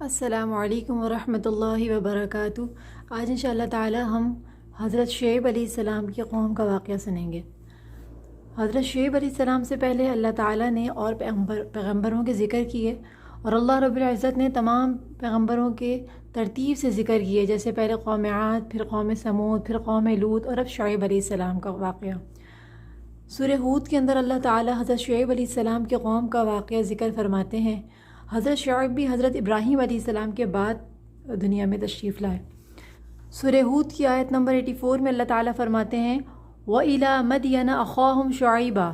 السلام علیکم ورحمۃ اللہ وبرکاتہ۔ آج انشاءاللہ تعالی ہم حضرت شعیب علیہ السلام کی قوم کا واقعہ سنیں گے۔ حضرت شعیب علیہ السلام سے پہلے اللہ تعالی نے اور پیغمبروں کے ذکر کیے، اور اللہ رب العزت نے تمام پیغمبروں کے ترتیب سے ذکر کیے، جیسے پہلے قوم عاد، پھر قوم سمود، پھر قوم لوط، اور اب شعیب علیہ السلام کا واقعہ۔ سورہ ہود کے اندر اللہ تعالی حضرت شعیب علیہ السلام کے قوم کا واقعہ ذکر فرماتے ہیں۔ حضرت شعیب بھی حضرت ابراہیم علیہ السلام کے بعد دنیا میں تشریف لائے۔ سورہ ہود کی آیت نمبر 84 میں اللہ تعالیٰ فرماتے ہیں وَإِلَى مَدْيَنَ أَخَاهُمْ شُعَيْبًا،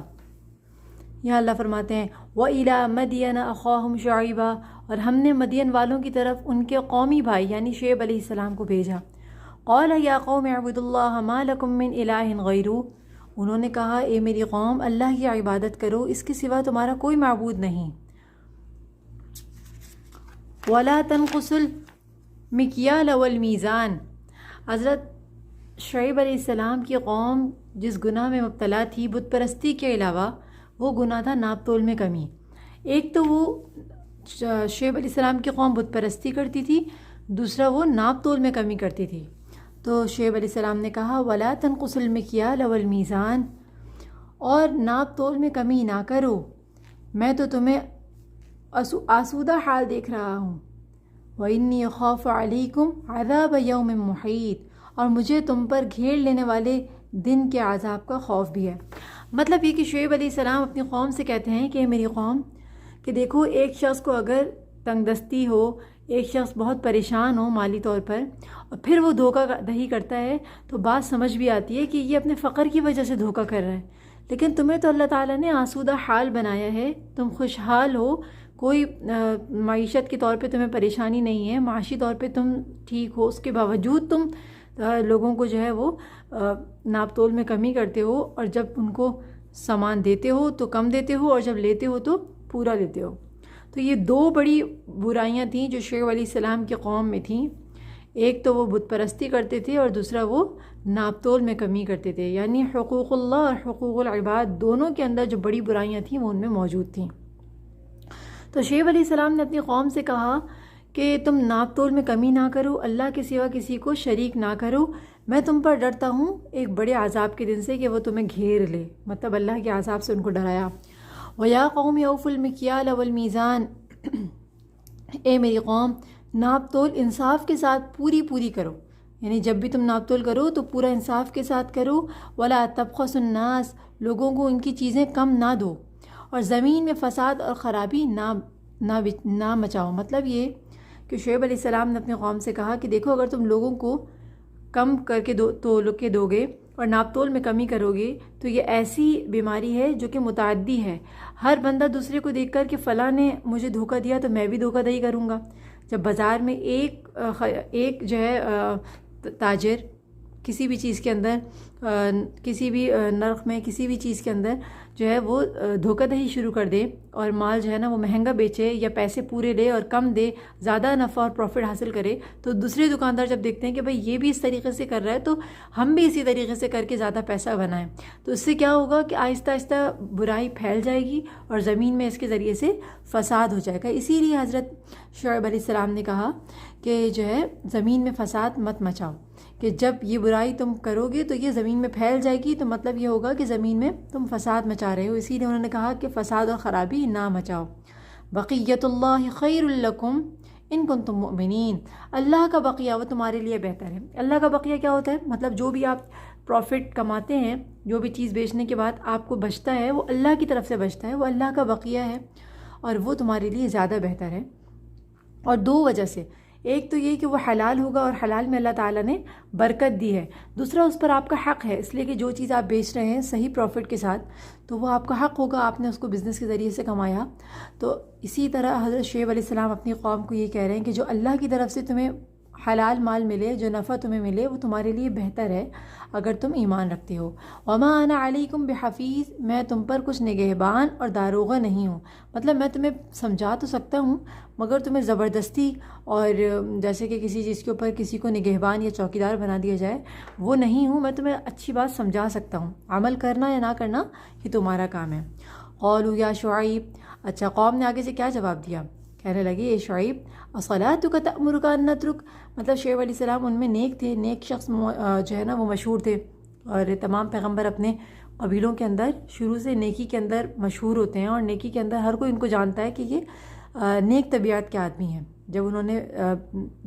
یہاں اللہ فرماتے ہیں وَإِلَى مَدْيَنَ أَخَاهُمْ شُعَيْبًا، اور ہم نے مدین والوں کی طرف ان کے قومی بھائی یعنی شعیب علیہ السلام کو بھیجا۔ قَالَ يَا قَوْمِ اعْبُدُوا اللَّهَ مَا لَكُم مِّنْ إِلَٰهٍ غَيْرُهُ، انہوں نے کہا اے میری قوم، اللہ کی عبادت کرو، اس کے سوا تمہارا کوئی معبود نہیں۔ وَلَا تَنْقُصُوا الْمِكْيَالَ وَالْمِيزَانَ، حضرت شعیب علیہ السلام کی قوم جس گناہ میں مبتلا تھی بت پرستی کے علاوہ، وہ گناہ تھا ناپ تول میں کمی۔ ایک تو وہ شعیب علیہ السلام کی قوم بت پرستی کرتی تھی، دوسرا وہ ناپ تول میں کمی کرتی تھی۔ تو شعیب علیہ السلام نے کہا وَلَا تَنْقُصُوا الْمِكْيَالَ وَالْمِيزَانَ، اور ناپ تول میں کمی نہ کرو، میں تو تمہیں آسودہ حال دیکھ رہا ہوں۔ وَإِنِّي أَخَافُ عَلَيْكُمْ عَذَابَ يَوْمٍ مُحِيطٍ، اور مجھے تم پر گھیر لینے والے دن کے عذاب کا خوف بھی ہے۔ مطلب یہ کہ شعیب علیہ السلام اپنی قوم سے کہتے ہیں کہ میری قوم، کہ دیکھو ایک شخص کو اگر تنگ دستی ہو، ایک شخص بہت پریشان ہو مالی طور پر، اور پھر وہ دھوکہ دہی کرتا ہے، تو بات سمجھ بھی آتی ہے کہ یہ اپنے فقر کی وجہ سے دھوکہ کر رہا ہے۔ لیکن تمہیں تو اللہ تعالیٰ نے آسودہ حال بنایا ہے، تم خوشحال ہو، کوئی معیشت کے طور پہ تمہیں پریشانی نہیں ہے، معاشی طور پہ تم ٹھیک ہو، اس کے باوجود تم لوگوں کو جو ہے وہ ناپ تول میں کمی کرتے ہو، اور جب ان کو سامان دیتے ہو تو کم دیتے ہو، اور جب لیتے ہو تو پورا لیتے ہو۔ تو یہ دو بڑی برائیاں تھیں جو شعیب علیہ السلام کی قوم میں تھیں۔ ایک تو وہ بت پرستی کرتے تھے، اور دوسرا وہ ناپ تول میں کمی کرتے تھے، یعنی حقوق اللہ اور حقوق العباد دونوں کے اندر جو بڑی برائیاں تھیں وہ ان میں موجود تھیں۔ تو شعیب علیہ السلام نے اپنی قوم سے کہا کہ تم ناپ تول میں کمی نہ کرو، اللہ کے سوا کسی کو شریک نہ کرو، میں تم پر ڈرتا ہوں ایک بڑے عذاب کے دن سے کہ وہ تمہیں گھیر لے، مطلب اللہ کے عذاب سے ان کو ڈرایا۔ وَيَا قَوْمِ أَوْفُوا الْمِكْيَالَ وَالْمِيزَانَ، اے میری قوم، ناپ تول انصاف کے ساتھ پوری کرو، یعنی جب بھی تم ناپ تول کرو تو پورا انصاف کے ساتھ کرو۔ وَلَا تَبْخَسُوا النَّاسَ، لوگوں کو ان کی چیزیں کم نہ دو، اور زمین میں فساد اور خرابی نہ مچاؤ۔ مطلب یہ کہ شعیب علیہ السلام نے اپنے قوم سے کہا کہ دیکھو اگر تم لوگوں کو کم کر کے دو گے اور ناپ تول میں کمی کرو گے تو یہ ایسی بیماری ہے جو کہ متعدی ہے۔ ہر بندہ دوسرے کو دیکھ کر کہ فلاں نے مجھے دھوکہ دیا تو میں بھی دھوکہ دہی کروں گا۔ جب بازار میں ایک جو ہے تاجر کسی بھی چیز کے اندر، کسی بھی نرخ میں، کسی بھی چیز کے اندر جو ہے وہ دھوکہ دہی شروع کر دے، اور مال جو ہے نا وہ مہنگا بیچے یا پیسے پورے لے اور کم دے، زیادہ نفع اور پروفٹ حاصل کرے، تو دوسرے دکاندار جب دیکھتے ہیں کہ بھائی یہ بھی اس طریقے سے کر رہا ہے تو ہم بھی اسی طریقے سے کر کے زیادہ پیسہ بنائیں، تو اس سے کیا ہوگا کہ آہستہ آہستہ برائی پھیل جائے گی اور زمین میں اس کے ذریعے سے فساد ہو جائے گا۔ اسی لیے حضرت شعیب علیہ السلام نے کہا کہ جو ہے زمین میں فساد مت مچاؤ، کہ جب یہ برائی تم کرو گے تو یہ زمین میں پھیل جائے گی، تو مطلب یہ ہوگا کہ زمین میں تم فساد مچا رہے ہو۔ اسی لیے انہوں نے کہا کہ فساد اور خرابی نہ مچاؤ۔ بقیت اللہ خیر لکم ان کنتم مؤمنین، اللہ کا بقیہ وہ تمہارے لیے بہتر ہے۔ اللہ کا بقیہ کیا ہوتا ہے؟ مطلب جو بھی آپ پروفٹ کماتے ہیں، جو بھی چیز بیچنے کے بعد آپ کو بچتا ہے وہ اللہ کی طرف سے بچتا ہے، وہ اللہ کا بقیہ ہے، اور وہ تمہارے لیے زیادہ بہتر ہے۔ اور دو وجہ سے، ایک تو یہ کہ وہ حلال ہوگا اور حلال میں اللہ تعالیٰ نے برکت دی ہے، دوسرا اس پر آپ کا حق ہے، اس لیے کہ جو چیز آپ بیچ رہے ہیں صحیح پروفٹ کے ساتھ تو وہ آپ کا حق ہوگا، آپ نے اس کو بزنس کے ذریعے سے کمایا۔ تو اسی طرح حضرت شعیب علیہ السلام اپنی قوم کو یہ کہہ رہے ہیں کہ جو اللہ کی طرف سے تمہیں حلال مال ملے، جو نفع تمہیں ملے، وہ تمہارے لیے بہتر ہے اگر تم ایمان رکھتے ہو۔ وما انا علیکم بحفیظ، میں تم پر کچھ نگہبان اور داروغہ نہیں ہوں، مطلب میں تمہیں سمجھا تو سکتا ہوں مگر تمہیں زبردستی اور جیسے کہ کسی چیز کے اوپر کسی کو نگہبان یا چوکیدار بنا دیا جائے وہ نہیں ہوں، میں تمہیں اچھی بات سمجھا سکتا ہوں، عمل کرنا یا نہ کرنا یہ تمہارا کام ہے۔ قولوا یا شعیب، اچھا قوم نے آگے سے کیا جواب دیا کہنے لگے اے شعیب اصلاتک تأمرک ان نترک، مطلب شعیب علیہ السلام ان میں نیک تھے، نیک شخص جو ہے نا وہ مشہور تھے، اور تمام پیغمبر اپنے قبیلوں کے اندر شروع سے نیکی کے اندر مشہور ہوتے ہیں، اور نیکی کے اندر ہر کوئی ان کو جانتا ہے کہ یہ نیک طبیعت کے آدمی ہیں۔ جب انہوں نے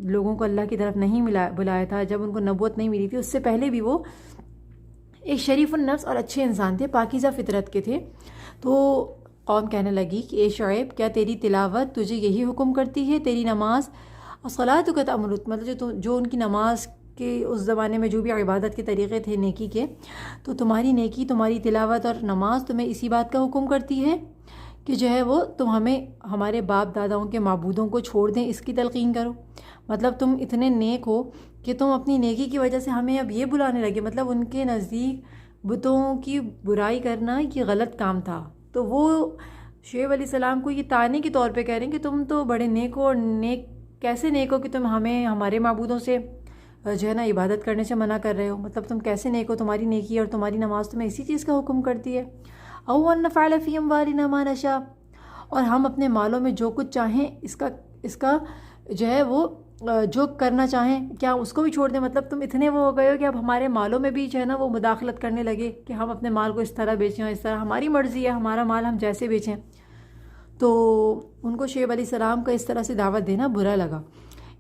لوگوں کو اللہ کی طرف نہیں بلایا تھا، جب ان کو نبوت نہیں ملی تھی، اس سے پہلے بھی وہ ایک شریف النفس اور اچھے انسان تھے، پاکیزہ فطرت کے تھے۔ تو قوم کہنے لگی کہ اے شعیب کیا تیری تلاوت تجھے یہی حکم کرتی ہے، تیری نماز الصلاۃ تأمرک، مطلب جو ان کی نماز کے اس زمانے میں جو بھی عبادت کے طریقے تھے نیکی کے، تو تمہاری نیکی، تمہاری تلاوت اور نماز تمہیں اسی بات کا حکم کرتی ہے کہ جو ہے وہ تم ہمیں ہمارے باپ داداؤں کے معبودوں کو چھوڑ دیں، اس کی تلقین کرو۔ مطلب تم اتنے نیک ہو کہ تم اپنی نیکی کی وجہ سے ہمیں اب یہ بلانے لگے، مطلب ان کے نزدیک بتوں کی برائی کرنا یہ غلط کام تھا۔ تو وہ شعیب علیہ السلام کو یہ طعنے کے طور پہ کہہ رہے ہیں کہ تم تو بڑے نیک ہو، اور نیک کیسے نیک ہو کہ تم ہمیں ہمارے معبودوں سے جو ہے نا عبادت کرنے سے منع کر رہے ہو، مطلب تم کیسے نیک ہو، تمہاری نیکی اور تمہاری نماز تمہیں اسی چیز کا حکم کرتی ہے۔ او ان نفعل فی اموالنا ما نشاء، اور ہم اپنے مالوں میں جو کچھ چاہیں اس کا جو ہے وہ جو کرنا چاہیں کیا اس کو بھی چھوڑ دیں، مطلب تم اتنے وہ ہو گئے ہو کہ اب ہمارے مالوں میں بھی جو ہے نا وہ مداخلت کرنے لگے کہ ہم اپنے مال کو اس طرح بیچیں، اور اس طرح ہماری مرضی ہے، ہمارا مال ہم جیسے بیچیں۔ تو ان کو شعیب علیہ السلام کا اس طرح سے دعوت دینا برا لگا۔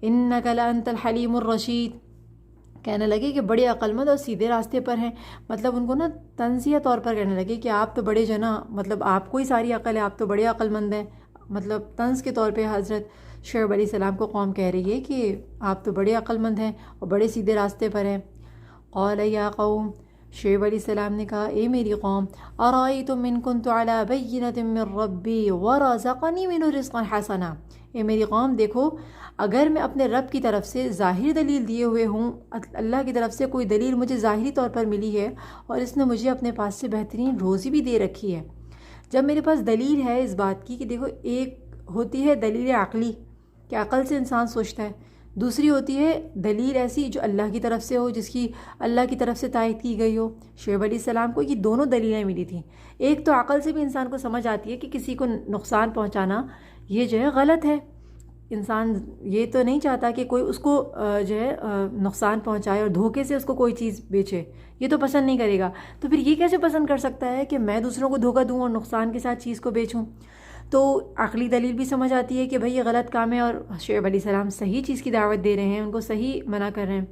انک لانت الحلیم الرشید، کہنے لگے کہ بڑے عقل مند اور سیدھے راستے پر ہیں، مطلب ان کو نا تنزیہ طور پر کہنے لگے کہ آپ تو بڑے جو ہے نا، مطلب آپ کو ہی ساری عقل ہے، آپ تو بڑے عقل مند ہیں، مطلب طنز کے طور پہ حضرت شعیب علیہ السلام کو قوم کہہ رہی ہے کہ آپ تو بڑے عقل مند ہیں اور بڑے سیدھے راستے پر ہیں۔ قال یا قوم، شعیب علیہ السلام نے کہا اے میری قوم، ارأیتم ان کنت علی بینۃ من ربی ورزقنی منہ رزقا حسنا، اے میری قوم دیکھو، اگر میں اپنے رب کی طرف سے ظاہری دلیل دیے ہوئے ہوں، اللہ کی طرف سے کوئی دلیل مجھے ظاہری طور پر ملی ہے، اور اس نے مجھے اپنے پاس سے بہترین روزی بھی دے رکھی ہے، جب میرے پاس دلیل ہے اس بات کی کہ دیکھو، ایک ہوتی ہے دلیل عقلی کہ عقل سے انسان سوچتا ہے، دوسری ہوتی ہے دلیل ایسی جو اللہ کی طرف سے ہو، جس کی اللہ کی طرف سے تائید کی گئی ہو۔ شعیب علیہ السلام کو یہ دونوں دلیلیں ملی تھیں، ایک تو عقل سے بھی انسان کو سمجھ آتی ہے کہ کسی کو نقصان پہنچانا یہ جو ہے غلط ہے، انسان یہ تو نہیں چاہتا کہ کوئی اس کو جو ہے نقصان پہنچائے اور دھوکے سے اس کو کوئی چیز بیچے، یہ تو پسند نہیں کرے گا، تو پھر یہ کیسے پسند کر سکتا ہے کہ میں دوسروں کو دھوکہ دوں اور نقصان کے ساتھ چیز کو بیچوں۔ تو عقلی دلیل بھی سمجھ آتی ہے کہ بھئی یہ غلط کام ہے، اور شعیب علیہ السلام صحیح چیز کی دعوت دے رہے ہیں، ان کو صحیح منع کر رہے ہیں۔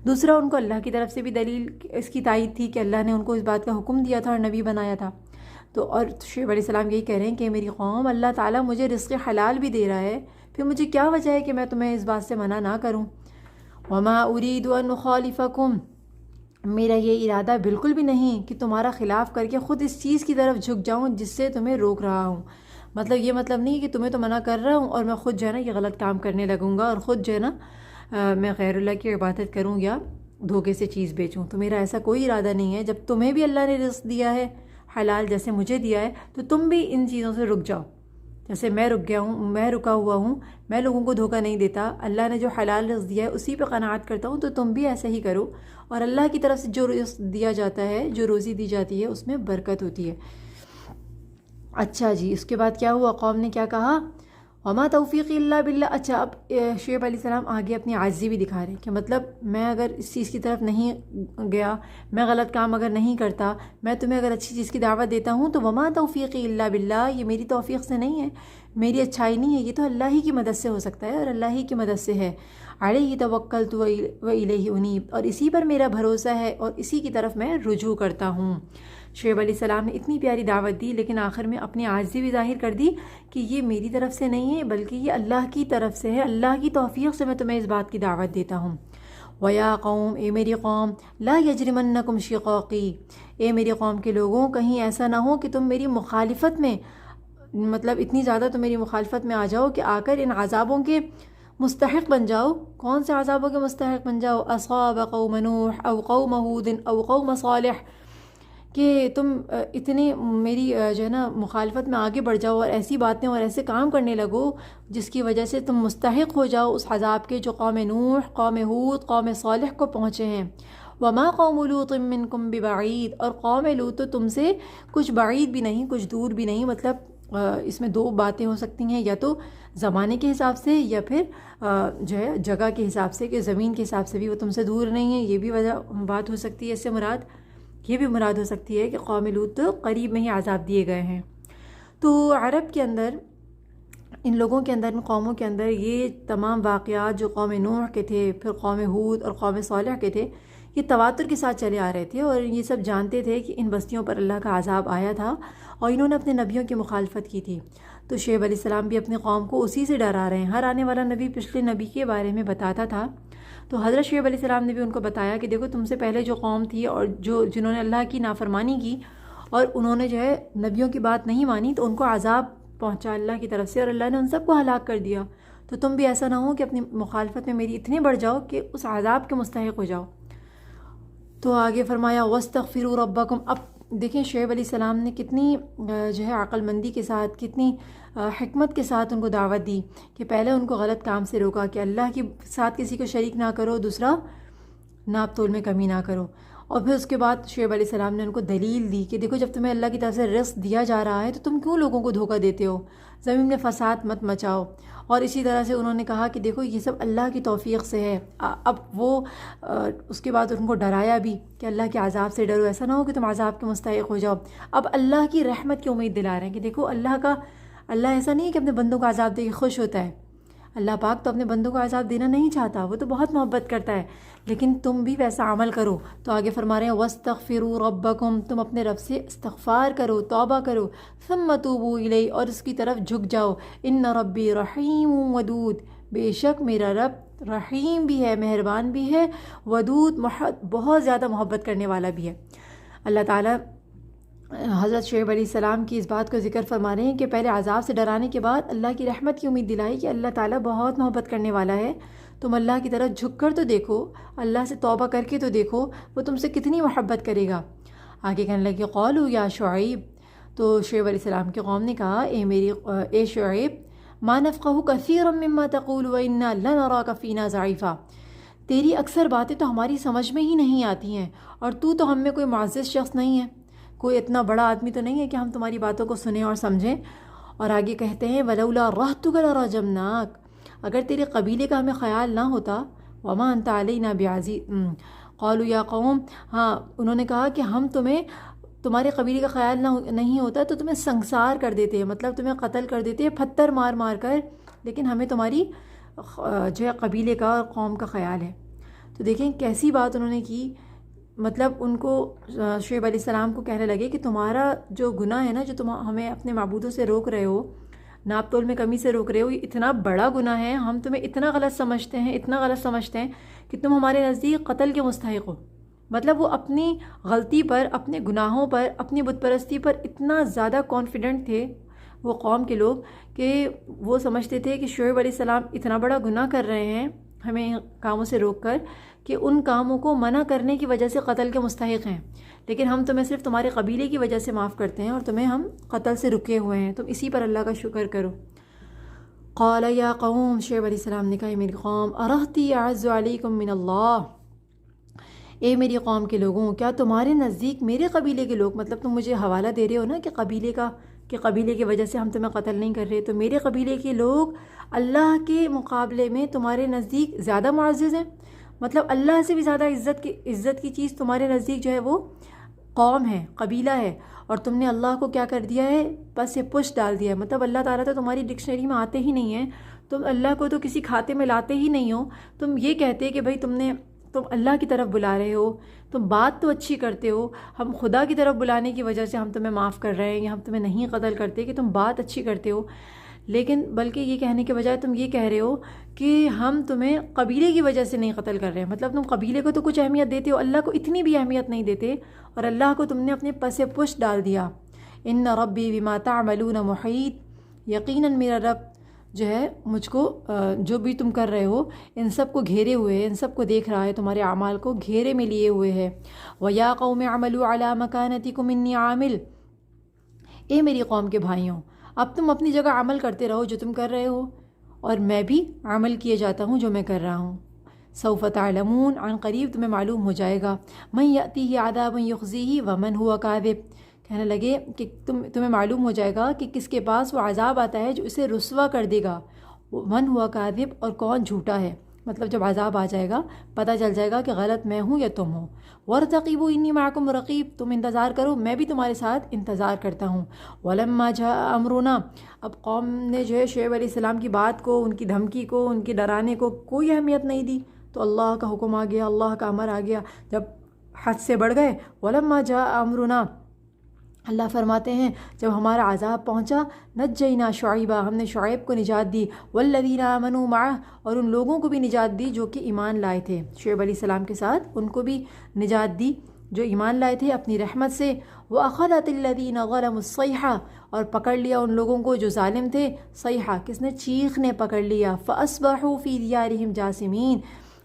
دوسرا، ان کو اللہ کی طرف سے بھی دلیل اس کی تائید تھی کہ اللہ نے ان کو اس بات کا حکم دیا تھا اور نبی بنایا تھا۔ تو اور شعیب علیہ السلام یہی کہہ رہے ہیں کہ میری قوم، اللہ تعالیٰ مجھے رزق حلال بھی دے رہا ہے، پھر مجھے کیا وجہ ہے کہ میں تمہیں اس بات سے منع نہ کروں۔ وما اريد ان اخالفكم، میرا یہ ارادہ بالکل بھی نہیں کہ تمہارا خلاف کر کے خود اس چیز کی طرف جھک جاؤں جس سے تمہیں روک رہا ہوں، مطلب یہ مطلب نہیں کہ تمہیں تو منع کر رہا ہوں اور میں خود جو ہے نا یہ غلط کام کرنے لگوں گا اور خود جو ہے نا میں غیر اللہ کی عبادت کروں یا دھوکے سے چیز بیچوں، تو میرا ایسا کوئی ارادہ نہیں ہے۔ جب تمہیں بھی اللہ نے رزق دیا ہے حلال جیسے مجھے دیا ہے، تو تم بھی ان چیزوں سے رک جاؤ، جیسے میں رکا ہوا ہوں، میں لوگوں کو دھوکہ نہیں دیتا، اللہ نے جو حلال رزق دیا ہے اسی پہ قناعت کرتا ہوں، تو تم بھی ایسا ہی کرو، اور اللہ کی طرف سے جو رزق دیا جاتا ہے، جو روزی دی جاتی ہے، اس میں برکت ہوتی ہے۔ اچھا جی، اس کے بعد کیا ہوا؟ قوم نے کیا کہا؟ وما توفیقی اللہ باللہ۔ اچھا، اب شعیب علیہ السلام آگے اپنی عاجزی بھی دکھا رہے ہیں کہ مطلب میں اگر اس چیز کی طرف نہیں گیا، میں غلط کام اگر نہیں کرتا، میں تمہیں اگر اچھی چیز کی دعوت دیتا ہوں، تو وما توفیقی اللہ باللہ، یہ میری توفیق سے نہیں ہے، میری اچھائی نہیں ہے، یہ تو اللہ ہی کی مدد سے ہو سکتا ہے اور اللہ ہی کی مدد سے ہے۔ علیہ توکلت و الیہ انیب، اور اسی پر میرا بھروسہ ہے اور اسی کی طرف میں رجوع کرتا ہوں۔ شعیب علیہ السلام نے اتنی پیاری دعوت دی، لیکن آخر میں اپنی عاجزی بھی ظاہر کر دی کہ یہ میری طرف سے نہیں ہے بلکہ یہ اللہ کی طرف سے ہے، اللہ کی توفیق سے میں تمہیں اس بات کی دعوت دیتا ہوں۔ وَيَا قَوْمِ، اے میری قوم، لَا يَجْرِمَنَّكُمْ شِقَاقِي، اے میری قوم کے لوگوں، کہیں ایسا نہ ہو کہ تم میری مخالفت میں، مطلب اتنی زیادہ تم میری مخالفت میں آ جاؤ کہ آ کر ان عذابوں کے مستحق بن جاؤ۔ کون سے عذابوں کے مستحق بن جاؤ؟ اصاب قوم نوح او قوم ہود او قوم صالح، کہ تم اتنے میری جو ہے نا مخالفت میں آگے بڑھ جاؤ اور ایسی باتیں اور ایسے کام کرنے لگو جس کی وجہ سے تم مستحق ہو جاؤ اس عذاب کے جو قوم نوح، قوم ہود، قوم صالح کو پہنچے ہیں۔ وما قوم لوط منکم ببعید، اور قوم لوط تو تم سے کچھ بعید بھی نہیں، کچھ دور بھی نہیں، مطلب اس میں دو باتیں ہو سکتی ہیں، یا تو زمانے کے حساب سے یا پھر جو ہے جگہ کے حساب سے، کہ زمین کے حساب سے بھی وہ تم سے دور نہیں ہے، یہ بھی بات ہو سکتی ہے۔ اس سے مراد یہ بھی مراد ہو سکتی ہے کہ قوم لوط تو قریب میں ہی عذاب دیے گئے ہیں۔ تو عرب کے اندر، ان لوگوں کے اندر، ان قوموں کے اندر یہ تمام واقعات جو قوم نوح کے تھے، پھر قوم ہود اور قوم صالح کے تھے، یہ تواتر کے ساتھ چلے آ رہے تھے، اور یہ سب جانتے تھے کہ ان بستیوں پر اللہ کا عذاب آیا تھا، اور انہوں نے اپنے نبیوں کی مخالفت کی تھی۔ تو شعیب علیہ السلام بھی اپنی قوم کو اسی سے ڈرا رہے ہیں۔ ہر آنے والا نبی پچھلے نبی کے بارے میں بتاتا تھا، تو حضرت شعیب علیہ السلام نے بھی ان کو بتایا کہ دیکھو تم سے پہلے جو قوم تھی اور جنہوں نے اللہ کی نافرمانی کی اور انہوں نے جو ہے نبیوں کی بات نہیں مانی، تو ان کو عذاب پہنچا اللہ کی طرف سے، اور اللہ نے ان سب کو ہلاک کر دیا۔ تو تم بھی ایسا نہ ہو کہ اپنی مخالفت میں میری اتنے بڑھ جاؤ کہ اس عذاب کے مستحق ہو جاؤ۔ تو آگے فرمایا وَاسْتَغْفِرُوا رَبَّكُمْ۔ اب دیکھیں شعیب علیہ السلام نے کتنی جو ہے عقل مندی کے ساتھ، کتنی حکمت کے ساتھ ان کو دعوت دی کہ پہلے ان کو غلط کام سے روکا کہ اللہ کے ساتھ کسی کو شریک نہ کرو، دوسرا ناپ تول میں کمی نہ کرو، اور پھر اس کے بعد شعیب علیہ السلام نے ان کو دلیل دی کہ دیکھو جب تمہیں اللہ کی طرف سے رزق دیا جا رہا ہے تو تم کیوں لوگوں کو دھوکہ دیتے ہو، زمین میں فساد مت مچاؤ۔ اور اسی طرح سے انہوں نے کہا کہ دیکھو یہ سب اللہ کی توفیق سے ہے۔ اب وہ اس کے بعد ان کو ڈرایا بھی کہ اللہ کے عذاب سے ڈرو، ایسا نہ ہو کہ تم عذاب کے مستحق ہو جاؤ۔ اب اللہ کی رحمت کی امید دلا رہے ہیں کہ دیکھو اللہ ایسا نہیں ہے کہ اپنے بندوں کو عذاب دے کے خوش ہوتا ہے۔ اللہ پاک تو اپنے بندوں کو عذاب دینا نہیں چاہتا، وہ تو بہت محبت کرتا ہے، لیکن تم بھی ویسا عمل کرو۔ تو آگے فرما رہے ہیں وَاسْتَغْفِرُوا رَبَّكُمْ، تم اپنے رب سے استغفار کرو، توبہ کرو، ثُمَّ تُوبُوا إِلَيْهِ، اور اس کی طرف جھک جاؤ۔ إِنَّ رَبِّي رَحِيمٌ وَدُودٌ، بے شک میرا رب رحیم بھی ہے، مہربان بھی ہے، ودود بہت زیادہ محبت کرنے والا بھی ہے۔ اللہ تعالیٰ حضرت شعیب علیہ السلام کی اس بات کو ذکر فرما رہے ہیں کہ پہلے عذاب سے ڈرانے کے بعد اللہ کی رحمت کی امید دلائی کہ اللہ تعالیٰ بہت محبت کرنے والا ہے، تم اللہ کی طرف جھک کر تو دیکھو، اللہ سے توبہ کر کے تو دیکھو، وہ تم سے کتنی محبت کرے گا۔ آگے کہنے لگے قالوا یا شعیب، تو شعیب علیہ السلام کی قوم نے کہا اے شعیب، ما نفقہ کثیرا مما تقول وإنا لنراک فینا ضعیفا، تیری اکثر باتیں تو ہماری سمجھ میں ہی نہیں آتی ہیں، اور تو ہم میں کوئی معزز شخص نہیں ہے، کوئی اتنا بڑا آدمی تو نہیں ہے کہ ہم تمہاری باتوں کو سنیں اور سمجھیں۔ اور آگے کہتے ہیں وَلَوْلَا رَحْتُكَ لَرَجَمْنَاكَ، اگر تیرے قبیلے کا ہمیں خیال نہ ہوتا، وَمَا أَنْتَ عَلَيْنَا بِعَزِيزٍ، قَالُوا يَا قَوْمِ، ہاں انہوں نے کہا کہ ہم تمہارے قبیلے کا خیال نہیں ہوتا تو تمہیں سنگسار کر دیتے ہیں، مطلب تمہیں قتل کر دیتے ہیں پتھر مار مار کر، لیکن ہمیں تمہاری جو ہے قبیلے کا اور قوم کا خیال ہے۔ تو دیکھیں کیسی بات انہوں نے کی، مطلب ان کو شعیب علیہ السلام کو کہنے لگے کہ تمہارا جو گناہ ہے نا، جو تم ہمیں اپنے معبودوں سے روک رہے ہو، ناپ تول میں کمی سے روک رہے ہو، یہ اتنا بڑا گناہ ہے، ہم تمہیں اتنا غلط سمجھتے ہیں کہ تم ہمارے نزدیک قتل کے مستحق ہو۔ مطلب وہ اپنی غلطی پر، اپنے گناہوں پر، اپنی بت پرستی پر اتنا زیادہ کانفیڈنٹ تھے وہ قوم کے لوگ کہ وہ سمجھتے تھے کہ شعیب علیہ السلام اتنا بڑا گناہ کر رہے ہیں ہمیں کاموں سے روک کر کہ ان کاموں کو منع کرنے کی وجہ سے قتل کے مستحق ہیں، لیکن ہم تمہیں صرف تمہارے قبیلے کی وجہ سے معاف کرتے ہیں اور تمہیں ہم قتل سے رکے ہوئے ہیں، تم اسی پر اللہ کا شکر کرو۔ قال یا قوم، شعیب علیہ السلام نے کہا میری قوم، ارہتی اعز علیکم من اللہ، اے میری قوم کے لوگوں، کیا تمہارے نزدیک میرے قبیلے کے لوگ، مطلب تم مجھے حوالہ دے رہے ہو نا کہ قبیلے کی وجہ سے ہم تمہیں قتل نہیں کر رہے، تو میرے قبیلے کے لوگ اللہ کے مقابلے میں تمہارے نزدیک زیادہ معزز ہیں، مطلب اللہ سے بھی زیادہ عزت کی چیز تمہارے نزدیک جو ہے وہ قوم ہے، قبیلہ ہے، اور تم نے اللہ کو کیا کر دیا ہے، پس سے پش ڈال دیا ہے، مطلب اللہ تعالیٰ تو تمہاری ڈکشنری میں آتے ہی نہیں ہیں، تم اللہ کو تو کسی کھاتے میں لاتے ہی نہیں ہو، تم یہ کہتے کہ بھائی تم اللہ کی طرف بلا رہے ہو، تم بات تو اچھی کرتے ہو، ہم خدا کی طرف بلانے کی وجہ سے ہم تمہیں معاف کر رہے ہیں یا ہم تمہیں نہیں قتل کرتے کہ تم بات اچھی کرتے ہو، لیکن بلکہ یہ کہنے کے بجائے تم یہ کہہ رہے ہو کہ ہم تمہیں قبیلے کی وجہ سے نہیں قتل کر رہے ہیں، مطلب تم قبیلے کو تو کچھ اہمیت دیتے ہو، اللہ کو اتنی بھی اہمیت نہیں دیتے، اور اللہ کو تم نے اپنے پس پش ڈال دیا۔ ان ربی بما تعملون محیط، یقیناً میرا رب جو ہے مجھ کو جو بھی تم کر رہے ہو ان سب کو گھیرے ہوئے ہے، ان سب کو دیکھ رہا ہے، تمہارے اعمال کو گھیرے میں لیے ہوئے ہے۔ وَيَا قَوْمِ اعْمَلُوا عَلَىٰ مَكَانَتِكُمْ إِنِّي عَامِلٌ، اے میری قوم کے بھائیوں، اب تم اپنی جگہ عمل کرتے رہو جو تم کر رہے ہو، اور میں بھی عمل کیے جاتا ہوں جو میں کر رہا ہوں۔ سوف تعلمون، عن قریب تمہیں معلوم ہو جائے گا، من یأتیہ عذاب یخزیہ ومن ہوا کاذب، کہنے لگے کہ تمہیں معلوم ہو جائے گا کہ کس کے پاس وہ عذاب آتا ہے جو اسے رسوا کر دے گا، من ہوا کاذب، اور کون جھوٹا ہے۔ مطلب جب عذاب آ جائے گا پتہ چل جائے گا کہ غلط میں ہوں یا تم ہو۔ وَارْتَقِبُوا إِنِّي مَعَكُمْ رَقِيبٌ، تم انتظار کرو میں بھی تمہارے ساتھ انتظار کرتا ہوں۔ وَلَمَّا جَاءَ أَمْرُنَا، اب قوم نے جو ہے شعیب علیہ السلام کی بات کو، ان کی دھمکی کو، ان کی ڈرانے کو کوئی اہمیت نہیں دی، تو اللہ کا حکم آ گیا، اللہ کا امر آ گیا، جب حد سے بڑھ گئے۔ وَلَمَّا جَاءَ أَمْرُنَا، اللہ فرماتے ہیں جب ہمارا عذاب پہنچا، نجینا شعیبہ، ہم نے شعیب کو نجات دی، والذین آمنوا معہ، اور ان لوگوں کو بھی نجات دی جو کہ ایمان لائے تھے شعیب علیہ السلام کے ساتھ، ان کو بھی نجات دی جو ایمان لائے تھے اپنی رحمت سے۔ وَأَخَذَتِ الَّذِينَ ظَلَمُوا الصَّيْحَةُ، اور پکڑ لیا ان لوگوں کو جو ظالم تھے، صیحہ کس نے؟ چیخ نے پکڑ لیا۔ فَأَصْبَحُوا فِي دِيَارِهِمْ جَاثِمِينَ،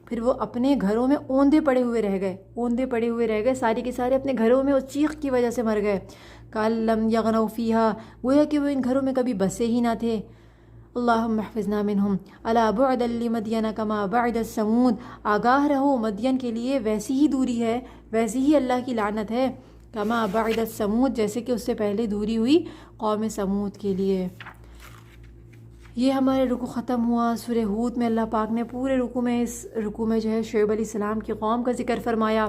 پھر وہ اپنے گھروں میں اوندے پڑے ہوئے رہ گئے، اوندے پڑے ہوئے رہ گئے، سارے کے سارے اپنے گھروں میں اس چیخ کی وجہ سے مر گئے۔ کَأَن لَّمْ يَغْنَوْا فِيهَا، گویا کہ وہ ان گھروں میں کبھی بسے ہی نہ تھے۔ اللہم احفظنا منہم۔ الا بعدا لمدین کما بعدت ثمود، آگاہ رہو مدین کے لیے ویسی ہی دوری ہے، ویسی ہی اللہ کی لعنت ہے، کما بعدت ثمود، جیسے کہ اس سے پہلے دوری ہوئی قوم ثمود کے لیے۔ یہ ہمارے رکوع ختم ہوا سورہ ہود میں۔ اللہ پاک نے پورے رکوع میں، اس رکوع میں جو ہے شعیب علیہ السلام کی قوم کا ذکر فرمایا۔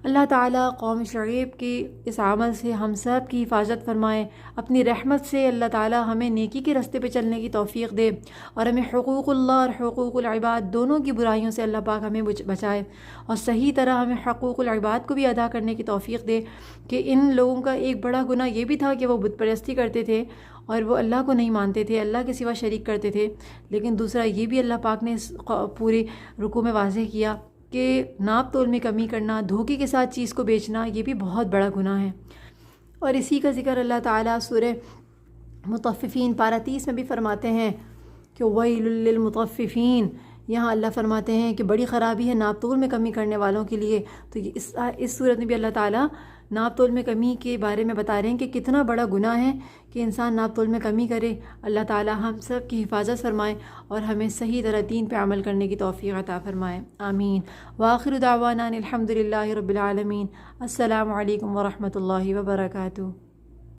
اللہ تعالیٰ قوم شعیب کی اس عمل سے ہم سب کی حفاظت فرمائے، اپنی رحمت سے اللہ تعالیٰ ہمیں نیکی کے راستے پہ چلنے کی توفیق دے، اور ہمیں حقوق اللہ اور حقوق العباد دونوں کی برائیوں سے اللہ پاک ہمیں بچائے، اور صحیح طرح ہمیں حقوق العباد کو بھی ادا کرنے کی توفیق دے۔ کہ ان لوگوں کا ایک بڑا گناہ یہ بھی تھا کہ وہ بت پرستی کرتے تھے اور وہ اللہ کو نہیں مانتے تھے، اللہ کے سوا شریک کرتے تھے، لیکن دوسرا یہ بھی اللہ پاک نے اس پورے رکوع میں واضح کیا کہ ناپ تول میں کمی کرنا، دھوکے کے ساتھ چیز کو بیچنا، یہ بھی بہت بڑا گناہ ہے۔ اور اسی کا ذکر اللہ تعالیٰ سورہ مطففین پارہ 30 میں بھی فرماتے ہیں کہ ویل للمطففین، یہاں اللہ فرماتے ہیں کہ بڑی خرابی ہے ناپ تول میں کمی کرنے والوں کے لیے۔ تو اس صورت میں بھی اللہ تعالیٰ ناپ تول میں کمی کے بارے میں بتا رہے ہیں کہ کتنا بڑا گناہ ہے کہ انسان ناپ تول میں کمی کرے۔ اللہ تعالیٰ ہم سب کی حفاظت فرمائے اور ہمیں صحیح طرح دین پہ عمل کرنے کی توفیق عطا فرمائے، آمین۔ وآخر دعوانا الحمد للہ رب العالمین۔ السلام علیکم ورحمۃ اللہ وبرکاتہ۔